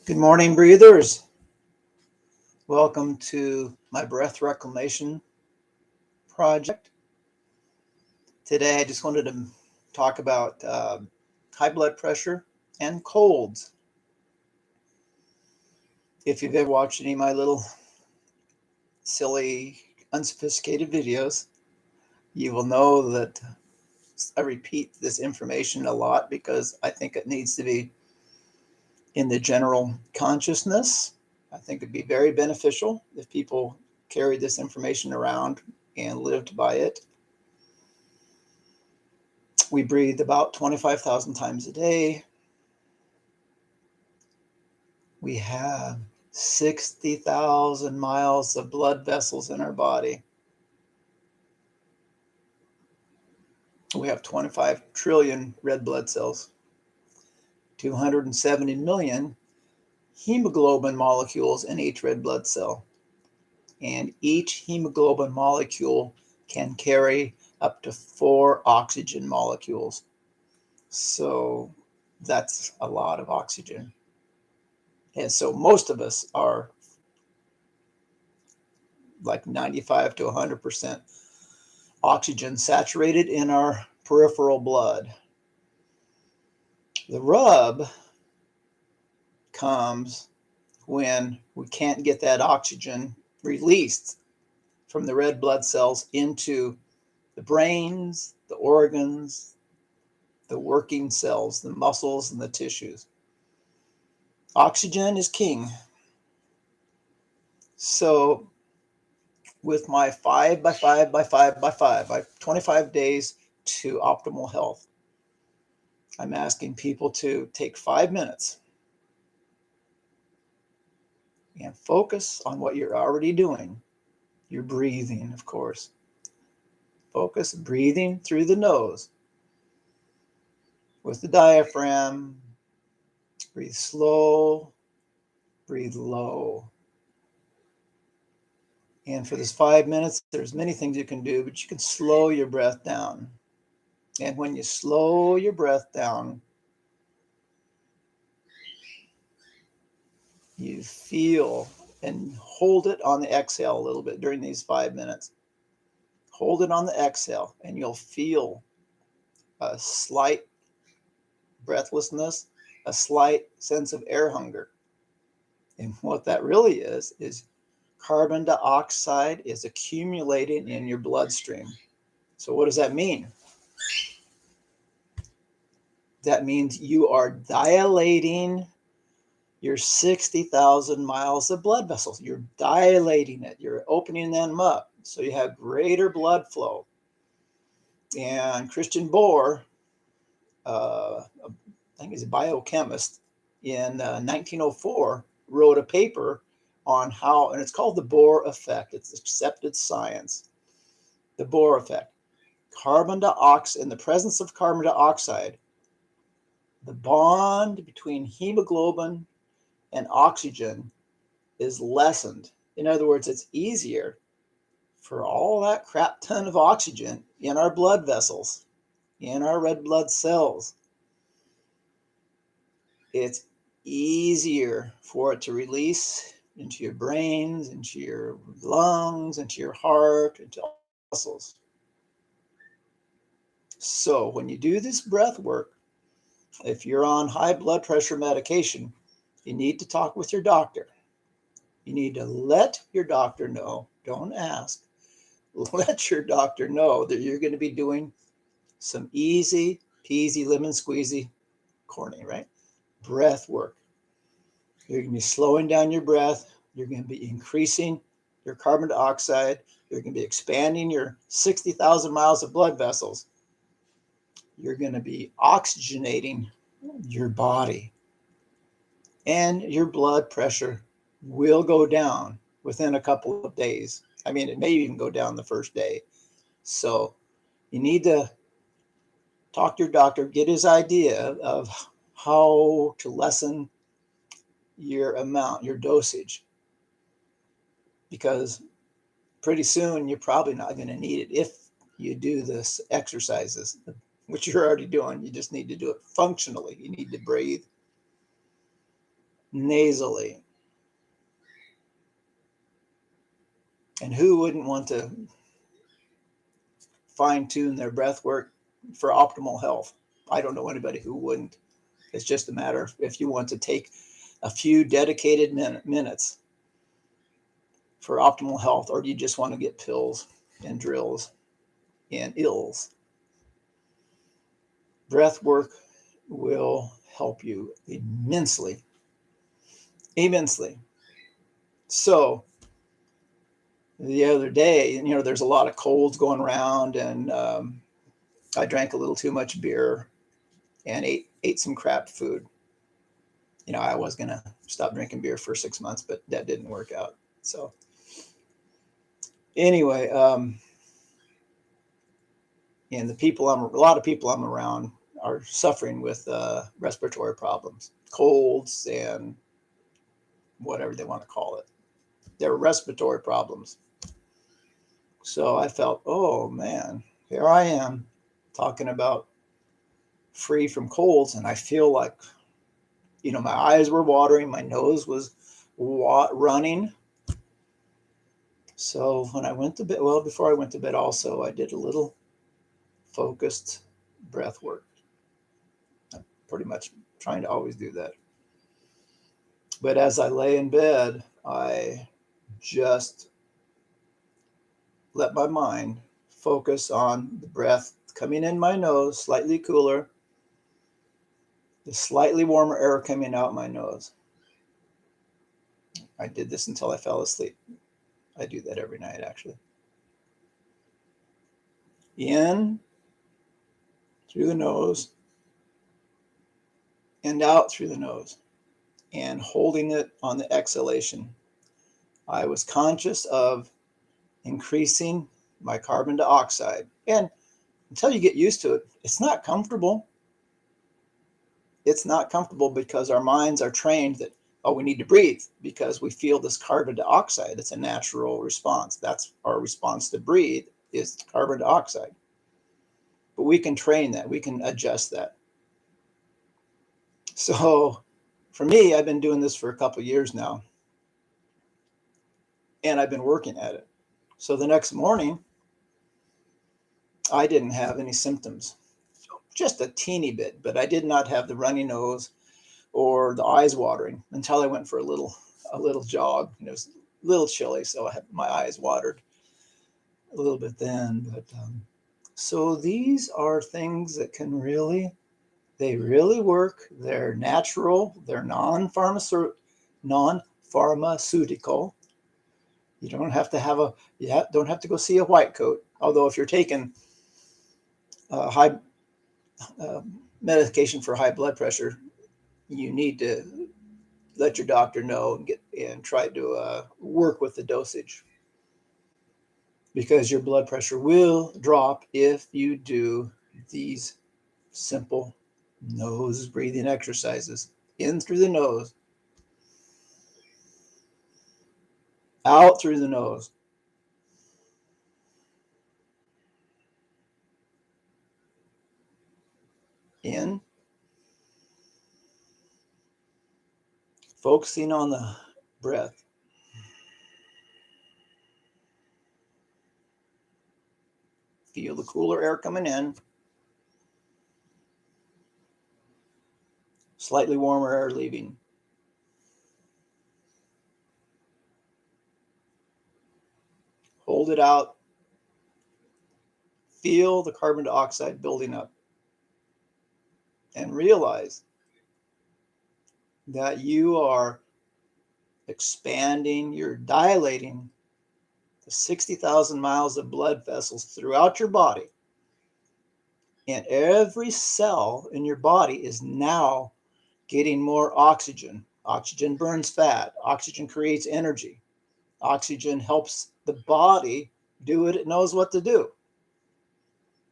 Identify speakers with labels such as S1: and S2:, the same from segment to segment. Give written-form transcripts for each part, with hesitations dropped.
S1: Good morning, breathers. Welcome to my breath reclamation project. Today, I just wanted to talk about high blood pressure and colds. If you've ever watched any of my little silly, unsophisticated videos, you will know that I repeat this information a lot because I think it needs to be in the general consciousness. I think it'd be very beneficial if people carried this information around and lived by it. We breathe about 25,000 times a day. We have 60,000 miles of blood vessels in our body. We have 25 trillion red blood cells, 270 million hemoglobin molecules in each red blood cell. And each hemoglobin molecule can carry up to 4 oxygen molecules. So that's a lot of oxygen. And so most of us are like 95 to 100% oxygen saturated in our peripheral blood. The rub comes when we can't get that oxygen released from the red blood cells into the brains, the organs, the working cells, the muscles, and the tissues. Oxygen is king. So with my 5 by 5 by 5 by 5, by 25 days to optimal health, I'm asking people to take 5 minutes and focus on what you're already doing. You're breathing, of course. Focus breathing through the nose with the diaphragm. Breathe slow, breathe low. And for this 5 minutes, there's many things you can do, but you can slow your breath down. And when you slow your breath down, you feel and hold it on the exhale a little bit during these 5 minutes. Hold it on the exhale, and you'll feel a slight breathlessness, a slight sense of air hunger. And what that really is carbon dioxide is accumulating in your bloodstream. So what does that mean? That means you are dilating your 60,000 miles of blood vessels. You're dilating it. You're opening them up. So you have greater blood flow. And Christian Bohr, I think he's a biochemist, in 1904 wrote a paper on how, and it's called the Bohr effect. It's accepted science. The Bohr effect. Carbon dioxide, in the presence of carbon dioxide, the bond between hemoglobin and oxygen is lessened. In other words, it's easier for all that crap ton of oxygen in our blood vessels, in our red blood cells. It's easier for it to release into your brains, into your lungs, into your heart, into all the muscles. So when you do this breath work, if you're on high blood pressure medication, you need to talk with your doctor. You need to let your doctor know, don't ask, let your doctor know that you're going to be doing some easy peasy lemon squeezy, corny, right? Breath work. You're going to be slowing down your breath. You're going to be increasing your carbon dioxide. You're going to be expanding your 60,000 miles of blood vessels. You're going to be oxygenating your body. And your blood pressure will go down within a couple of days. I mean, it may even go down the first day. So you need to talk to your doctor, get his idea of how to lessen your amount, your dosage. Because pretty soon you're probably not going to need it if you do this exercises, which you're already doing. You just need to do it functionally. You need to breathe nasally. And who wouldn't want to fine tune their breath work for optimal health? I don't know anybody who wouldn't. It's just a matter of if you want to take a few dedicated minutes for optimal health, or do you just want to get pills and drills and ills? Breath work will help you immensely. Immensely. So the other day, there's a lot of colds going around, and I drank a little too much beer and ate some crap food. I was going to stop drinking beer for 6 months, but that didn't work out. So anyway, and a lot of people I'm around are suffering with respiratory problems, colds, and whatever they want to call it. They're respiratory problems. So I felt, oh man, here I am talking about free from colds, and I feel like, my eyes were watering, my nose was running. So when I went to bed, before I went to bed also, I did a little focused breath work. I'm pretty much trying to always do that. But as I lay in bed, I just let my mind focus on the breath coming in my nose, slightly cooler, the slightly warmer air coming out my nose. I did this until I fell asleep. I do that every night, actually. In through the nose and out through the nose, and holding it on the exhalation. I was conscious of increasing my carbon dioxide. And until you get used to it, it's not comfortable. It's not comfortable because our minds are trained that, we need to breathe because we feel this carbon dioxide. It's a natural response. That's our response to breathe, is carbon dioxide. But we can train that. We can adjust that. So for me, I've been doing this for a couple of years now, and I've been working at it. So the next morning, I didn't have any symptoms, just a teeny bit, but I did not have the runny nose or the eyes watering until I went for a little jog. It was a little chilly, so I had my eyes watered a little bit then. But so these are things that can really work. They're natural. They're non-pharmaceutical. You don't have to go see a white coat. Although if you're taking high medication for high blood pressure, you need to let your doctor know and try to work with the dosage, because your blood pressure will drop if you do these simple nose breathing exercises. In through the nose, out through the nose. In, focusing on the breath. Feel the cooler air coming in, slightly warmer air leaving. Hold it out. Feel the carbon dioxide building up. And realize that you are expanding, you're dilating the 60,000 miles of blood vessels throughout your body. And every cell in your body is now getting more oxygen. Oxygen burns fat. Oxygen creates energy. Oxygen helps the body do what it knows what to do.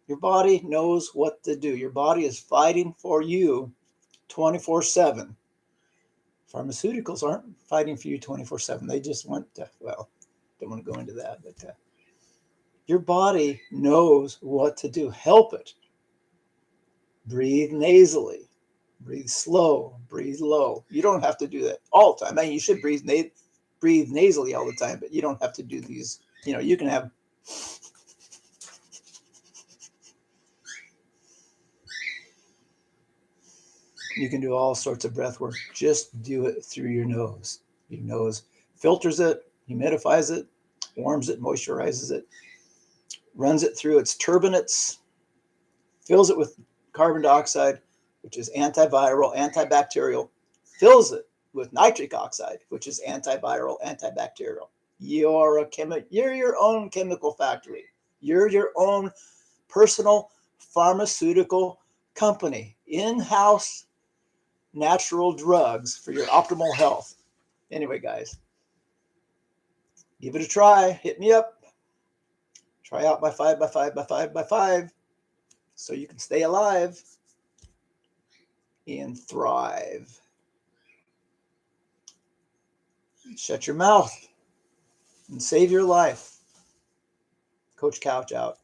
S1: Your body knows what to do. Your body is fighting for you 24/7. Pharmaceuticals aren't fighting for you 24/7. They just want to, don't want to go into that, but your body knows what to do. Help it. Breathe nasally. Breathe slow, breathe low. You don't have to do that all the time. I mean, you should breathe nasally all the time, but you don't have to do these. You can have. You can do all sorts of breath work. Just do it through your nose. Your nose filters it, humidifies it, warms it, moisturizes it, runs it through its turbinates, fills it with carbon dioxide, which is antiviral, antibacterial, fills it with nitric oxide, which is antiviral, antibacterial. You're your own chemical factory. You're your own personal pharmaceutical company, in-house natural drugs for your optimal health. Anyway, guys, give it a try. Hit me up. Try out my 5x5x5x5 so you can stay alive and thrive. Shut your mouth and save your life. Coach Couch out.